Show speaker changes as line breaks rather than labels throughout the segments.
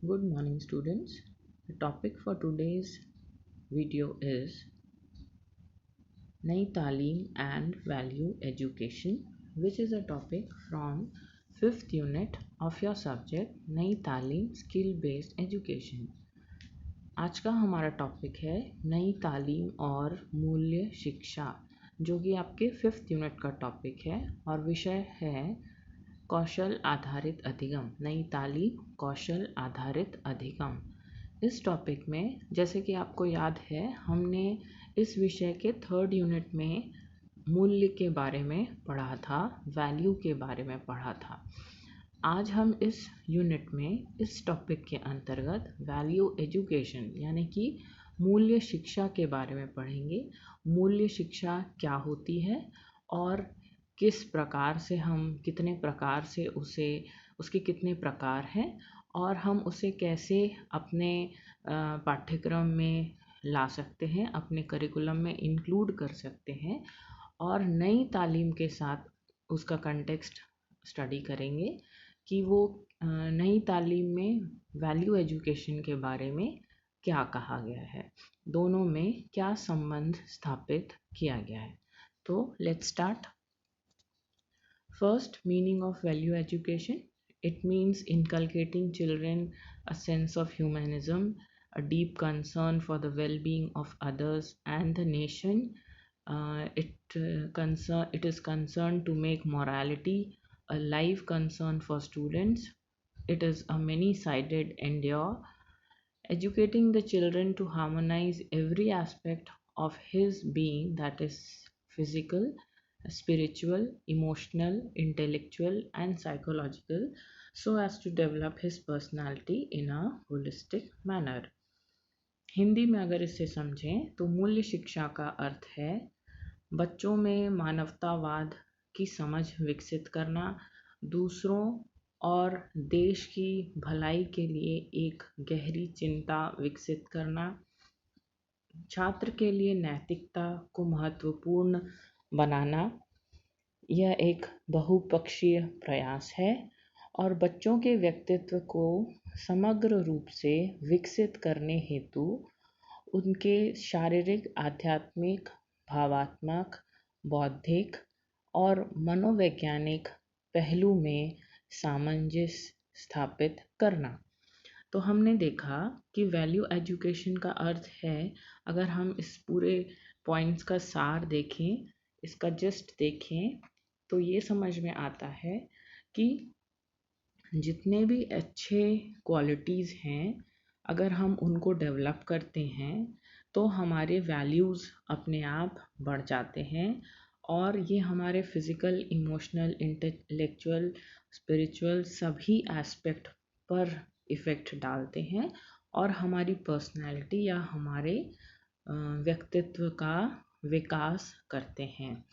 Good morning, students. The topic for today's video is Nai Talim and Value Education, which is a topic from 5th unit of your subject Nai Talim Skill Based Education. आज का हमारा topic है नई तालीम और मूल्य शिक्षा, जो कि आपके 5th यूनिट का टॉपिक है और विषय है कौशल आधारित अधिगम। नई तालीम कौशल आधारित अधिगम। इस टॉपिक में जैसे कि आपको याद है, हमने इस विषय के 3rd यूनिट में मूल्य के बारे में पढ़ा था, वैल्यू के बारे में पढ़ा था। आज हम इस यूनिट में इस टॉपिक के अंतर्गत वैल्यू एजुकेशन यानी कि मूल्य शिक्षा के बारे में पढ़ेंगे। मूल्य शिक्षा क्या होती है और किस प्रकार से हम कितने प्रकार से उसके कितने प्रकार हैं और हम उसे कैसे अपने पाठ्यक्रम में ला सकते हैं, अपने करिकुलम में इंक्लूड कर सकते हैं और नई तालीम के साथ उसका कंटेक्स्ट स्टडी करेंगे कि वो नई तालीम में वैल्यू एजुकेशन के बारे में क्या कहा गया है, दोनों में क्या संबंध स्थापित किया गया है। तो let's start. First, meaning of value education. It means inculcating children a sense of humanism, a deep concern for the well-being of others and the nation. It is concerned to make morality a live concern for students. It is a many-sided endeavor, educating the children to harmonize every aspect of his being, that is physical, spiritual, emotional, intellectual and psychological, so as to develop his personality in a holistic manner. Hindi में अगर इसे समझें तो मूल्य शिक्षा का अर्थ है बच्चों में मानवतावाद की समझ विकसित करना, दूसरों और देश की भलाई के लिए एक गहरी चिंता विकसित करना, छात्र के लिए नैतिकता को महत्वपूर्ण बनाना। यह एक बहुपक्षीय प्रयास है और बच्चों के व्यक्तित्व को समग्र रूप से विकसित करने हेतु उनके शारीरिक, आध्यात्मिक, भावात्मक, बौद्धिक और मनोवैज्ञानिक पहलू में सामंजस्य स्थापित करना। तो हमने देखा कि वैल्यू एजुकेशन का अर्थ है, अगर हम इस पूरे पॉइंट्स का सार देखें, इसका जस्ट देखें, तो ये समझ में आता है कि जितने भी अच्छे क्वालिटीज़ हैं, अगर हम उनको डेवलप करते हैं तो हमारे वैल्यूज़ अपने आप बढ़ जाते हैं और ये हमारे फिज़िकल, इमोशनल, इंटेलेक्चुअल, स्पिरिचुअल सभी एस्पेक्ट पर इफ़ेक्ट डालते हैं और हमारी पर्सनैलिटी या हमारे व्यक्तित्व का विकास करते हैं।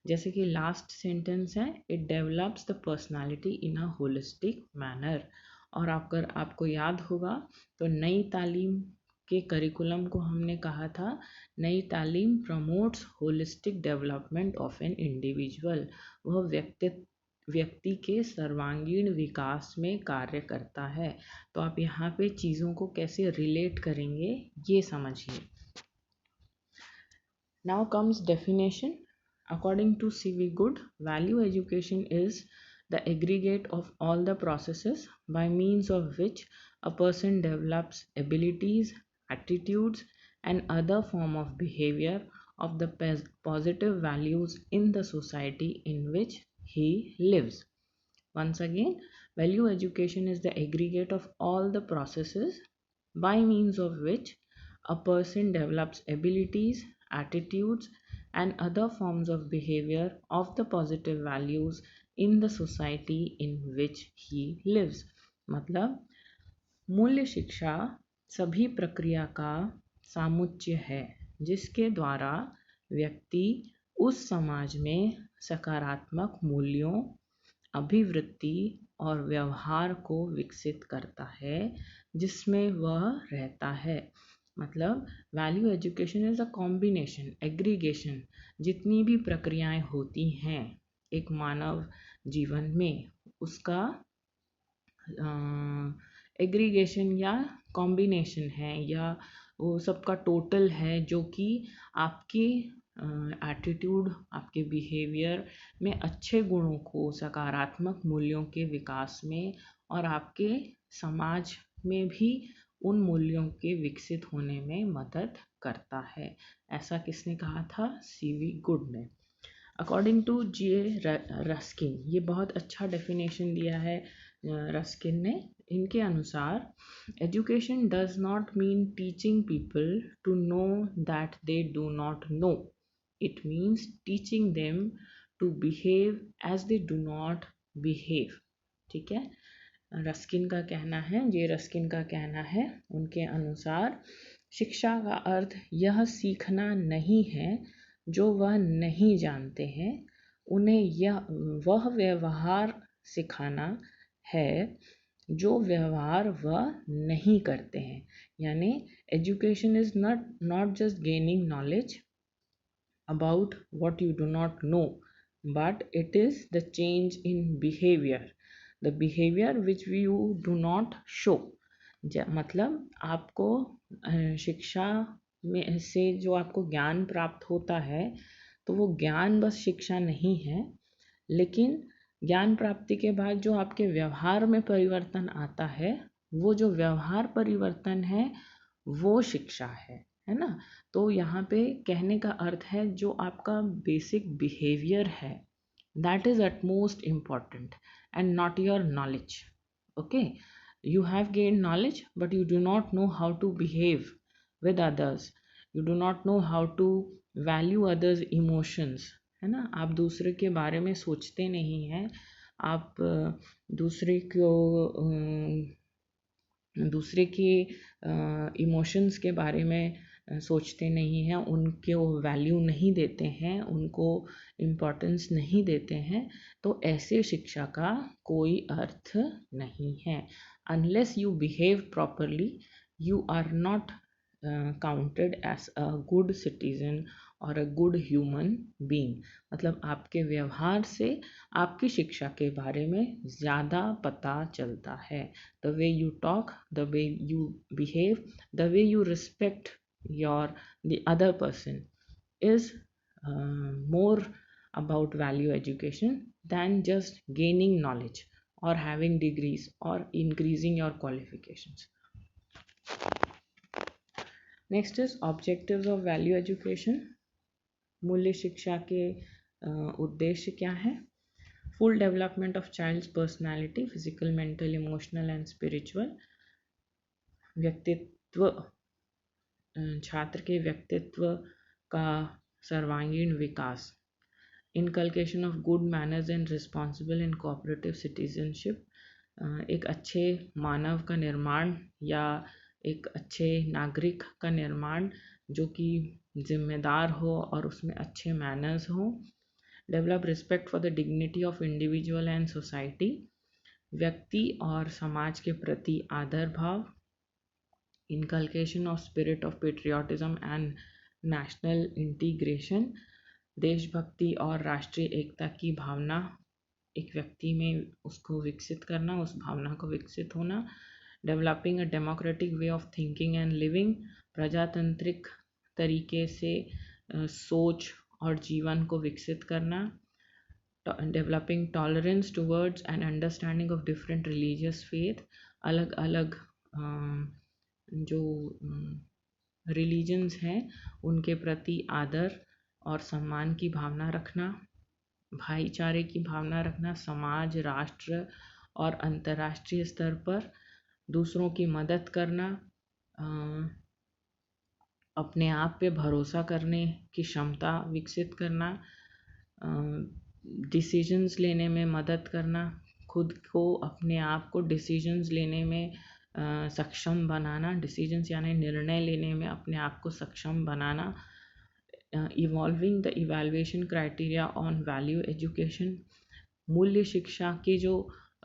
जैसे कि लास्ट सेंटेंस है, it develops the personality in a holistic manner. और अगर आपको याद होगा तो नई तालीम के करिकुलम को हमने कहा था, नई तालीम promotes holistic development of an individual. वह व्यक्ति के सर्वांगीण विकास में कार्य करता है। तो आप यहाँ पे चीज़ों को कैसे रिलेट करेंगे ये समझिए। Now comes definition. According to C.V. Good, value education is the aggregate of all the processes by means of which a person develops abilities, attitudes, and other form of behavior of the positive values in the society in which he lives. Once again, value education is the aggregate of all the processes by means of which a person develops abilities, attitudes, and other forms of behavior of the positive values in the society in which he lives. मतलब मूल्य शिक्षा सभी प्रक्रिया का सामुच्य है जिसके द्वारा व्यक्ति उस समाज में सकारात्मक मूल्यों, अभिवृत्ति और व्यवहार को विकसित करता है जिसमें वह रहता है। मतलब value education is a combination, aggregation, जितनी भी प्रक्रियाएं होती हैं एक मानव जीवन में उसका एग्रीगेशन या कॉम्बिनेशन है, या वो सबका टोटल है जो कि आपके एटीट्यूड, आपके बिहेवियर में अच्छे गुणों को, सकारात्मक मूल्यों के विकास में और आपके समाज में भी उन मूल्यों के विकसित होने में मदद करता है। ऐसा किसने कहा था? सीवी गुड ने। अकॉर्डिंग टू जे रस्किन, ये बहुत अच्छा डेफिनेशन दिया है रस्किन ने। इनके अनुसार education does not mean teaching people to know that they do not know, it means teaching them to behave as they do not behave. ठीक है, रस्किन का कहना है, जे रस्किन का कहना है, उनके अनुसार शिक्षा का अर्थ यह सीखना नहीं है जो वह नहीं जानते हैं, उन्हें वह व्यवहार सिखाना है जो व्यवहार वह नहीं करते हैं। यानी education is not just gaining knowledge about what you do not know, but it is the change in behavior, the behavior which you do not show। मतलब आपको शिक्षा में से जो आपको ज्ञान प्राप्त होता है, तो वो ज्ञान बस शिक्षा नहीं है, लेकिन ज्ञान प्राप्ति के बाद जो आपके व्यवहार में परिवर्तन आता है, वो जो व्यवहार परिवर्तन है वो शिक्षा है ना। तो यहाँ पे कहने का अर्थ है जो आपका बेसिक बिहेवियर है, that is utmost important and not your knowledge। okay, you have gained knowledge but you do not know how to behave with others, you do not know how to value others emotions, है ना। आप दूसरे के बारे में सोचते नहीं हैं, आप दूसरे को दूसरे के इमोशंस के बारे में सोचते नहीं हैं, उनके वैल्यू नहीं देते हैं, उनको इम्पोर्टेंस नहीं देते हैं, तो ऐसे शिक्षा का कोई अर्थ नहीं है। Unless you behave properly, you are not counted as a good citizen और अ गुड ह्यूमन बीइंग। मतलब आपके व्यवहार से आपकी शिक्षा के बारे में ज़्यादा पता चलता है। The way you talk, the way you behave, the way you respect the other person is more about value education than just gaining knowledge or having degrees or increasing your qualifications। next is objectives of value education। मूल्य शिक्षा के उद्देश्य क्या है? full development of child's personality, physical, mental, emotional and spiritual। व्यक्तित्व, छात्र के व्यक्तित्व का सर्वांगीण विकास। Inculcation of good manners and responsible and cooperative citizenship, एक अच्छे मानव का निर्माण या एक अच्छे नागरिक का निर्माण जो कि जिम्मेदार हो और उसमें अच्छे मैनर्स हो। Develop respect for the dignity of individual and society, व्यक्ति और समाज के प्रति आदर भाव। Inculcation of spirit of patriotism and national integration, देशभक्ति और राष्ट्रीय एकता की भावना एक व्यक्ति में उसको विकसित करना, उस भावना को विकसित होना। Developing a democratic way of thinking and living, प्रजातांत्रिक तरीके से सोच और जीवन को विकसित करना। Developing tolerance towards and understanding of different religious faith, अलग अलग जो रिलीजन्स हैं उनके प्रति आदर और सम्मान की भावना रखना। भाईचारे की भावना रखना, समाज, राष्ट्र और अंतर्राष्ट्रीय स्तर पर दूसरों की मदद करना, अपने आप पे भरोसा करने की क्षमता विकसित करना, डिसीजंस लेने में मदद करना, खुद को, अपने आप को डिसीजंस लेने में सक्षम बनाना, डिसीजंस यानी निर्णय लेने में अपने आप को सक्षम बनाना। Evolving the evaluation criteria on value education, मूल्य शिक्षा के जो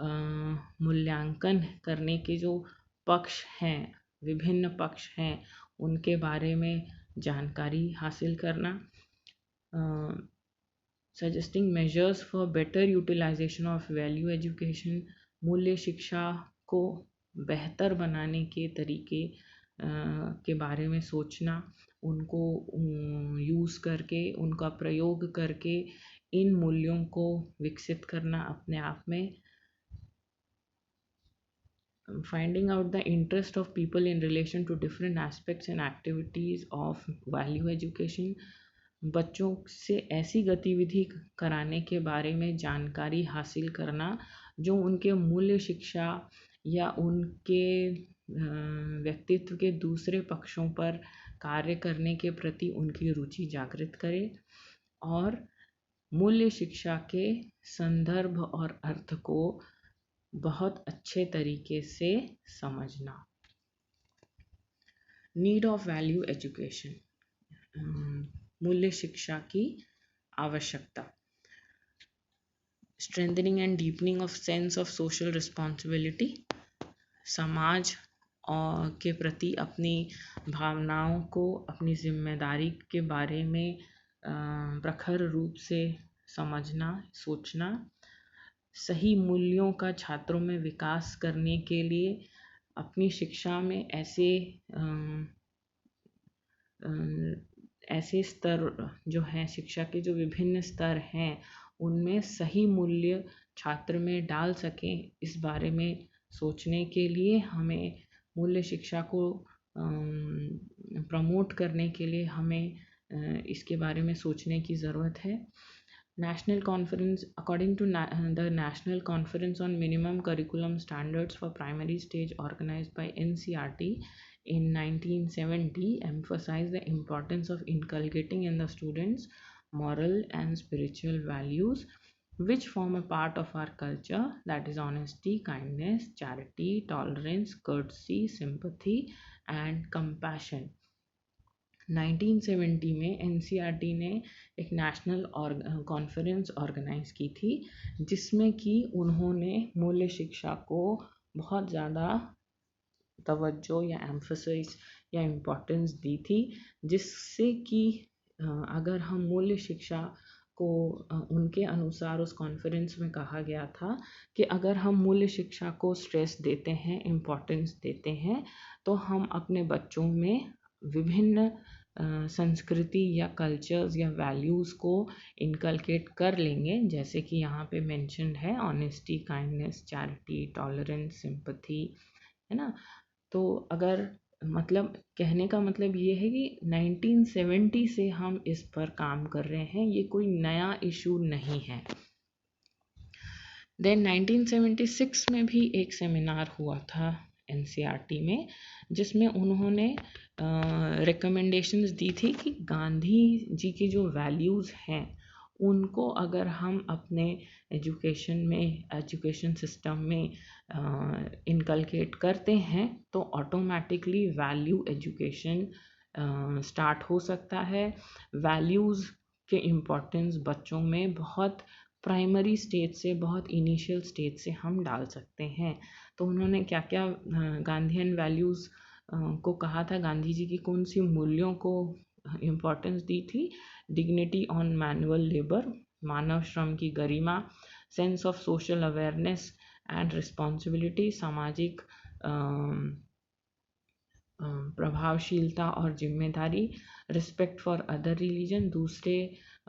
मूल्यांकन करने के जो पक्ष हैं, विभिन्न पक्ष हैं, उनके बारे में जानकारी हासिल करना। Suggesting measures for better utilisation of value education, मूल्य शिक्षा को बेहतर बनाने के तरीके के बारे में सोचना, उनको यूज़ करके, उनका प्रयोग करके इन मूल्यों को विकसित करना अपने आप में। Finding out the interest of people in relation to different aspects and activities of value education, बच्चों से ऐसी गतिविधि कराने के बारे में जानकारी हासिल करना जो उनके मूल्य शिक्षा या उनके व्यक्तित्व के दूसरे पक्षों पर कार्य करने के प्रति उनकी रुचि जागृत करे, और मूल्य शिक्षा के संदर्भ और अर्थ को बहुत अच्छे तरीके से समझना। नीड ऑफ वैल्यू एजुकेशन, मूल्य शिक्षा की आवश्यकता। Strengthening and deepening of sense of social responsibility, समाज और के प्रति अपनी भावनाओं को, अपनी जिम्मेदारी के बारे में प्रखर रूप से समझना, सोचना। सही मूल्यों का छात्रों में विकास करने के लिए अपनी शिक्षा में ऐसे स्तर जो हैं, शिक्षा के जो विभिन्न स्तर हैं, उनमें सही मूल्य छात्र में डाल सकें, इस बारे में सोचने के लिए हमें मूल्य शिक्षा को प्रमोट करने के लिए हमें इसके बारे में सोचने की ज़रूरत है। National Conference, according to the National Conference on Minimum Curriculum Standards for Primary Stage organized by NCERT in 1970, emphasized the importance of inculcating in the students moral and spiritual values which form a part of our culture, that is honesty, kindness, charity, tolerance, courtesy, sympathy and compassion। 1970 में NCERT ने एक national conference organise की थी, जिसमें कि उन्होंने मूल्य शिक्षा को बहुत ज़्यादा तवज्जो या एम्फसाइज या इम्पोर्टेंस दी थी, जिससे कि अगर हम मूल्य शिक्षा को उनके अनुसार उस कॉन्फ्रेंस में कहा गया था कि अगर हम मूल्य शिक्षा को स्ट्रेस देते हैं, इम्पोर्टेंस देते हैं, तो हम अपने बच्चों में विभिन्न संस्कृति या कल्चर्स या वैल्यूज़ को इनकलकेट कर लेंगे, जैसे कि यहाँ पे मेंशन्ड है honesty, kindness, charity, tolerance, sympathy, है ना। तो अगर मतलब कहने का मतलब ये है कि 1970 से हम इस पर काम कर रहे हैं, ये कोई नया इशू नहीं है। देन 1976 में भी एक सेमिनार हुआ था NCERT में, जिसमें उन्होंने रिकमेंडेशंस दी थी कि गांधी जी की जो वैल्यूज़ हैं उनको अगर हम अपने एजुकेशन सिस्टम में इनकलकेट करते हैं तो ऑटोमेटिकली वैल्यू एजुकेशन स्टार्ट हो सकता है। वैल्यूज़ के इम्पोर्टेंस बच्चों में बहुत प्राइमरी स्टेज से, बहुत इनिशियल स्टेज से हम डाल सकते हैं। तो उन्होंने क्या क्या गांधीयन वैल्यूज़ को कहा था, गांधी जी की कौन सी मूल्यों को इम्पोर्टेंस दी थी। डिग्निटी ऑन मैनुअल लेबर, मानव श्रम की गरिमा, sense of social awareness and responsibility, सामाजिक प्रभावशीलता और जिम्मेदारी, रिस्पेक्ट फॉर अदर रिलीजन, दूसरे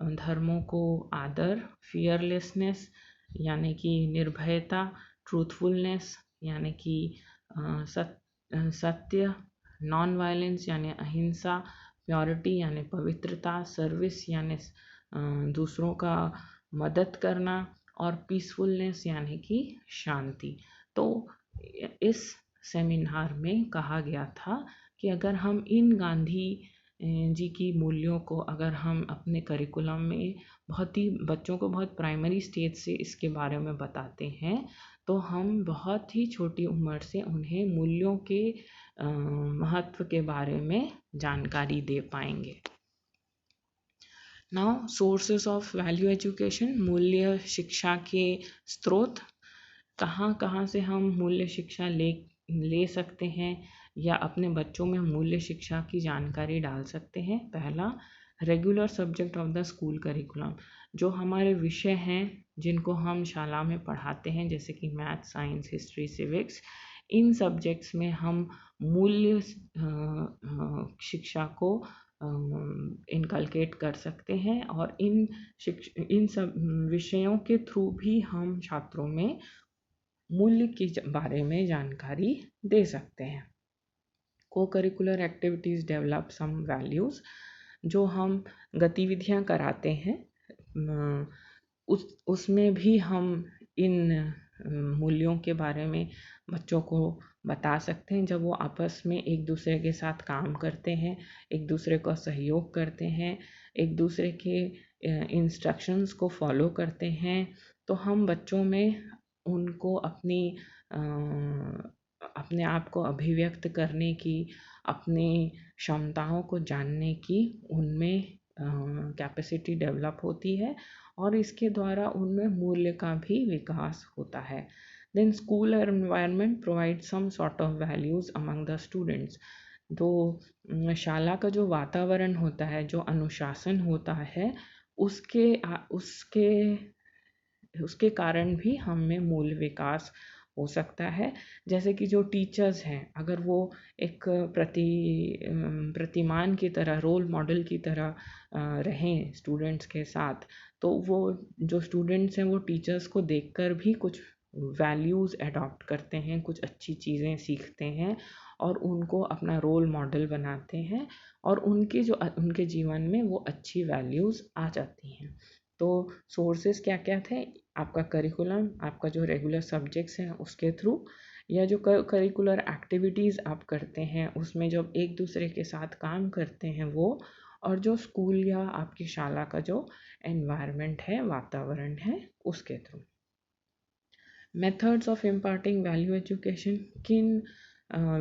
धर्मों को आदर, फियरलेसनेस यानी कि निर्भयता, ट्रूथफुलनेस यानी कि सत्य, नॉन वायलेंस यानी अहिंसा, प्योरिटी यानी पवित्रता, सर्विस यानी दूसरों का मदद करना, और पीसफुलनेस यानी कि शांति। तो इस सेमिनार में कहा गया था कि अगर हम इन गांधी जी की मूल्यों को अगर हम अपने करिकुलम में बहुत ही बच्चों को बहुत प्राइमरी स्टेज से इसके बारे में बताते हैं, तो हम बहुत ही छोटी उम्र से उन्हें मूल्यों के महत्व के बारे में जानकारी दे पाएंगे। Now sources of value education, मूल्य शिक्षा के स्रोत, कहाँ कहाँ से हम मूल्य शिक्षा ले सकते हैं या अपने बच्चों में मूल्य शिक्षा की जानकारी डाल सकते हैं। पहला, regular subject of the school curriculum, जो हमारे विषय हैं जिनको हम शाला में पढ़ाते हैं, जैसे कि मैथ, साइंस, हिस्ट्री, सिविक्स, इन सब्जेक्ट्स में हम मूल्य शिक्षा को इनकलकेट कर सकते हैं और इन सब विषयों के थ्रू भी हम छात्रों में मूल्य के बारे में जानकारी दे सकते हैं। Co-curricular activities develop some values, जो हम गतिविधियाँ कराते हैं उसमें भी हम इन मूल्यों के बारे में बच्चों को बता सकते हैं। जब वो आपस में एक दूसरे के साथ काम करते हैं, एक दूसरे का सहयोग करते हैं, एक दूसरे के इंस्ट्रक्शंस को फॉलो करते हैं, तो हम बच्चों में उनको अपने आप को अभिव्यक्त करने की, अपनी क्षमताओं को जानने की उनमें कैपेसिटी डेवलप होती है और इसके द्वारा उनमें मूल्य का भी विकास होता है। Then school environment provide some sort of values among the students. तो शाला का जो वातावरण होता है, जो अनुशासन होता है, उसके कारण भी हम में मूल्य विकास हो सकता है। जैसे कि जो टीचर्स हैं, अगर वो एक प्रतिमान की तरह, रोल मॉडल की तरह रहें स्टूडेंट्स के साथ, तो वो जो स्टूडेंट्स हैं वो टीचर्स को देखकर भी कुछ वैल्यूज़ अडॉप्ट करते हैं, कुछ अच्छी चीज़ें सीखते हैं और उनको अपना रोल मॉडल बनाते हैं और उनके जीवन में वो अच्छी वैल्यूज़ आ जाती हैं। तो सोर्सेस क्या क्या थे? आपका करिकुलम, आपका जो रेगुलर सब्जेक्ट्स हैं उसके थ्रू, या जो करिकुलर एक्टिविटीज़ आप करते हैं उसमें जब एक दूसरे के साथ काम करते हैं वो, और जो स्कूल या आपकी शाला का जो एनवायरनमेंट है, वातावरण है, उसके through. Methods of imparting value education, किन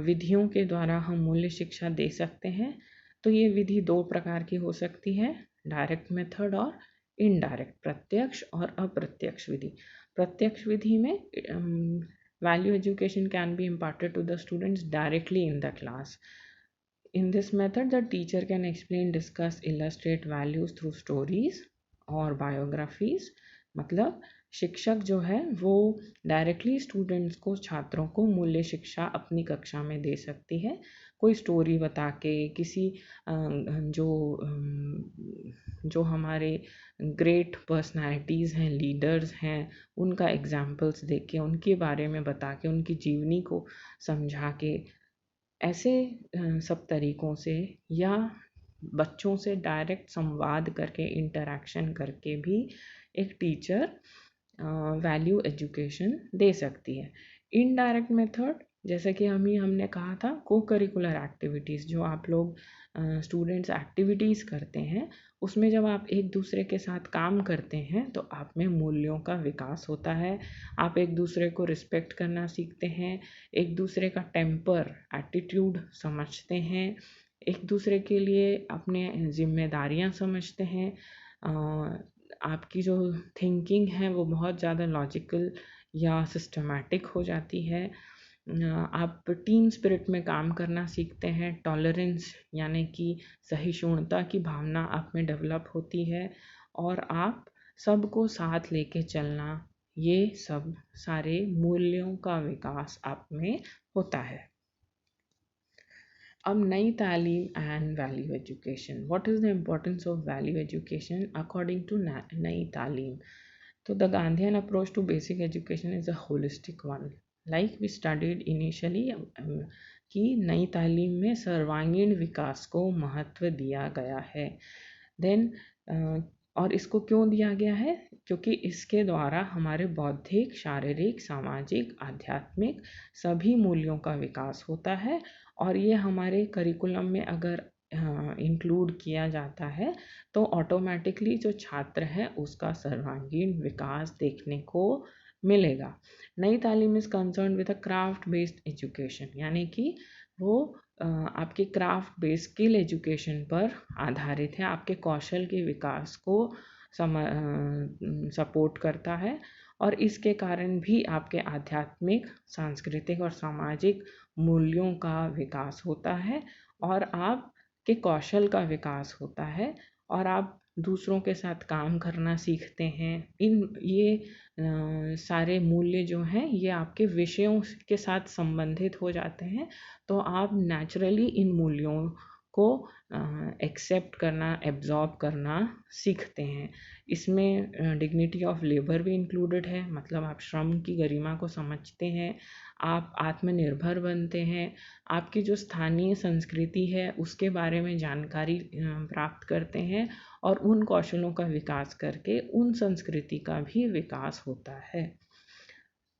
विधियों के द्वारा हम मूल्य शिक्षा दे सकते हैं? तो ये विधि 2 प्रकार की हो सकती है, डायरेक्ट मेथड और इनडायरेक्ट, प्रत्यक्ष और अप्रत्यक्ष विधि। प्रत्यक्ष विधि में value education can be imparted to the students directly in the class. In this method, the teacher can explain, discuss, illustrate values through stories और biographies. मतलब शिक्षक जो है वो डायरेक्टली स्टूडेंट्स को, छात्रों को मूल्य शिक्षा अपनी कक्षा में दे सकती है, कोई स्टोरी बता के, किसी जो हमारे ग्रेट पर्सनालिटीज़ हैं, लीडर्स हैं, उनका एग्जाम्पल्स दे के, उनके बारे में बता के, उनकी जीवनी को समझा के, ऐसे सब तरीक़ों से, या बच्चों से डायरेक्ट संवाद करके, इंटरैक्शन करके भी एक टीचर वैल्यू एजुकेशन दे सकती है। इनडायरेक्ट मेथड, जैसे कि हमने कहा था, को करिकुलर एक्टिविटीज़, जो आप लोग स्टूडेंट्स एक्टिविटीज़ करते हैं, उसमें जब आप एक दूसरे के साथ काम करते हैं तो आप में मूल्यों का विकास होता है। आप एक दूसरे को रिस्पेक्ट करना सीखते हैं, एक दूसरे का टेम्पर, एटीट्यूड समझते हैं, एक दूसरे के लिए अपने जिम्मेदारियां समझते हैं। आपकी जो थिंकिंग है वो बहुत ज़्यादा लॉजिकल या सिस्टमैटिक हो जाती है। आप टीम स्पिरिट में काम करना सीखते हैं, टॉलरेंस यानी कि सहिष्णुता की भावना आप में डेवलप होती है, और आप सबको साथ लेके चलना, ये सब सारे मूल्यों का विकास आप में होता है। अब Nai Talim and value education, what is the importance of value education according to Nai Talim? तो the Gandhian approach to basic education is a holistic one, like we studied initially, कि नई तालीम में सर्वांगीण विकास को महत्व दिया गया है। देन और इसको क्यों दिया गया है? क्योंकि इसके द्वारा हमारे बौद्धिक, शारीरिक, सामाजिक, आध्यात्मिक सभी मूल्यों का विकास होता है, और ये हमारे करिकुलम में अगर इंक्लूड किया जाता है तो ऑटोमेटिकली जो छात्र है उसका सर्वांगीण विकास देखने को मिलेगा। नई तालीम is concern with a craft based education, यानी कि वो आपके क्राफ्ट बेस्ड स्किल एजुकेशन पर आधारित है, आपके कौशल के विकास को सपोर्ट करता है, और इसके कारण भी आपके आध्यात्मिक, सांस्कृतिक और सामाजिक मूल्यों का विकास होता है, और आपके कौशल का विकास होता है, और आप दूसरों के साथ काम करना सीखते हैं। ये सारे मूल्य जो हैं ये आपके विषयों के साथ संबंधित हो जाते हैं, तो आप नेचुरली इन मूल्यों को एक्सेप्ट करना, एब्जॉर्ब करना सीखते हैं। इसमें डिग्निटी ऑफ लेबर भी इंक्लूडेड है, मतलब आप श्रम की गरिमा को समझते हैं, आप आत्मनिर्भर बनते हैं, आपकी जो स्थानीय संस्कृति है उसके बारे में जानकारी प्राप्त करते हैं, और उन कौशलों का विकास करके उन संस्कृति का भी विकास होता है।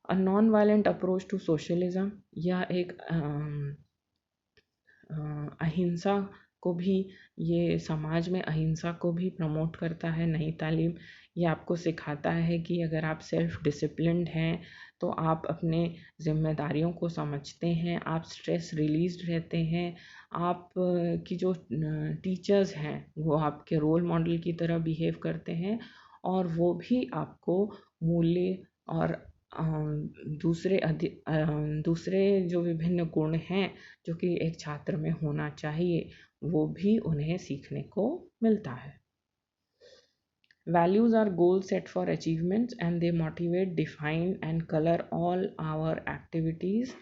A non violent approach to socialism, यह एक अहिंसा को भी, ये समाज में अहिंसा को भी प्रमोट करता है। नई तालीम ये आपको सिखाता है कि अगर आप सेल्फ डिसिप्लिन्ड हैं तो आप अपने जिम्मेदारियों को समझते हैं, आप स्ट्रेस रिलीज्ड रहते हैं, आप की जो टीचर्स हैं वो आपके रोल मॉडल की तरह बिहेव करते हैं, और वो भी आपको मूल्य और दूसरे जो विभिन्न गुण हैं जो कि एक छात्र में होना चाहिए वो भी उन्हें सीखने को मिलता है। Values are goals set for achievements and they motivate, define and color all our activities,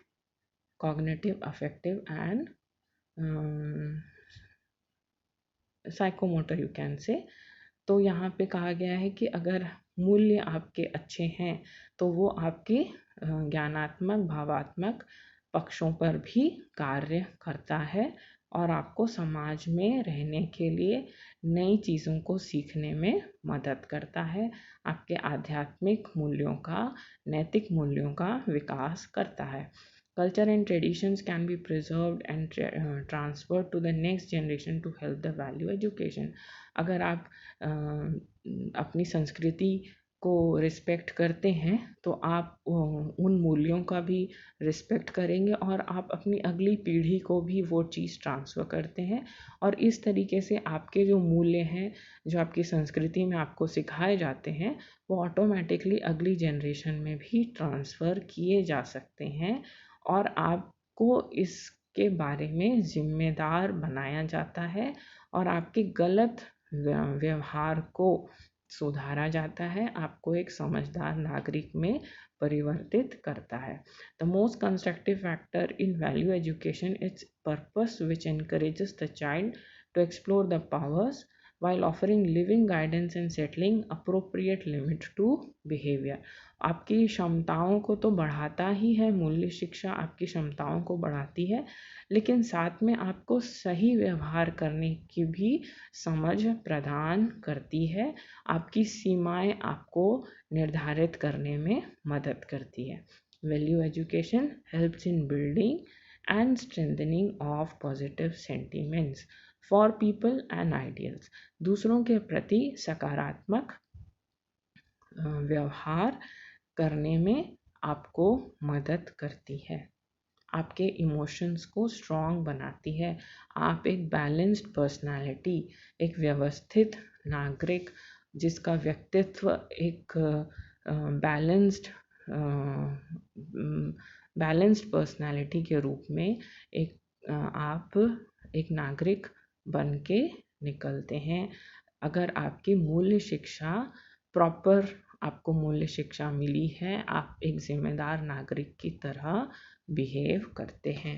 cognitive, affective and psychomotor you can say। तो यहाँ पे कहा गया है कि अगर मूल्य आपके अच्छे हैं तो वो आपके ज्ञानात्मक, भावात्मक पक्षों पर भी कार्य करता है और आपको समाज में रहने के लिए नई चीज़ों को सीखने में मदद करता है, आपके आध्यात्मिक मूल्यों का, नैतिक मूल्यों का विकास करता है। Culture and traditions can be preserved and transferred to the next generation to help the value education। अगर आप अपनी संस्कृति को रिस्पेक्ट करते हैं तो आप उन मूल्यों का भी रिस्पेक्ट करेंगे और आप अपनी अगली पीढ़ी को भी वो चीज़ ट्रांसफ़र करते हैं, और इस तरीके से आपके जो मूल्य हैं जो आपकी संस्कृति में आपको सिखाए जाते हैं वो ऑटोमेटिकली अगली जनरेशन में भी ट्रांसफ़र किए जा सकते हैं, और आपको इसके बारे में ज़िम्मेदार बनाया जाता है और आपके गलत व्यवहार को सुधारा जाता है, आपको एक समझदार नागरिक में परिवर्तित करता है। The most constructive factor in value education its purpose which encourages the child to explore the powers while offering living guidance and settling appropriate limit to behavior। आपकी क्षमताओं को तो बढ़ाता ही है, मूल्य शिक्षा आपकी क्षमताओं को बढ़ाती है, लेकिन साथ में आपको सही व्यवहार करने की भी समझ प्रदान करती है, आपकी सीमाएं आपको निर्धारित करने में मदद करती है। Value education helps in building and strengthening of positive sentiments for people and ideals. दूसरों के प्रति सकारात्मक व्यवहार करने में आपको मदद करती है, आपके इमोशंस को स्ट्रॉन्ग बनाती है, आप एक बैलेंस्ड पर्सनालिटी, एक व्यवस्थित नागरिक जिसका व्यक्तित्व एक बैलेंस्ड पर्सनालिटी के रूप में आप एक नागरिक बन के निकलते हैं। अगर आपकी मूल्य शिक्षा प्रॉपर, आपको मूल्य शिक्षा मिली है, आप एक जिम्मेदार नागरिक की तरह बिहेव करते हैं।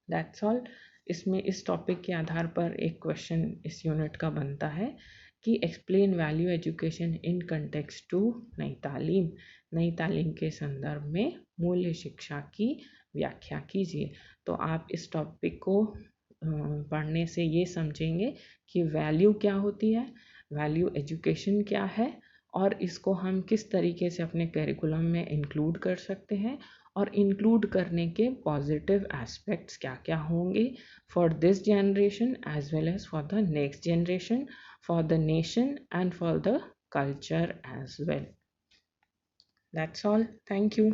That's all. इसमें इस टॉपिक के आधार पर एक क्वेश्चन इस यूनिट का बनता है कि explain value education in context to Nai Talim. नई तालीम के संदर्भ में मूल्य शिक्षा की व्याख्या कीजिए। तो आप इस टॉपिक को पढ़ने से ये समझेंगे कि वैल्यू क्या होती है, वैल्यू एजुकेशन क्या है, और इसको हम किस तरीके से अपने करिकुलम में इंक्लूड कर सकते हैं, और इंक्लूड करने के पॉजिटिव एस्पेक्ट्स क्या क्या होंगे for this generation as well as for the next generation, for the nation and for the culture as well। That's all. Thank you.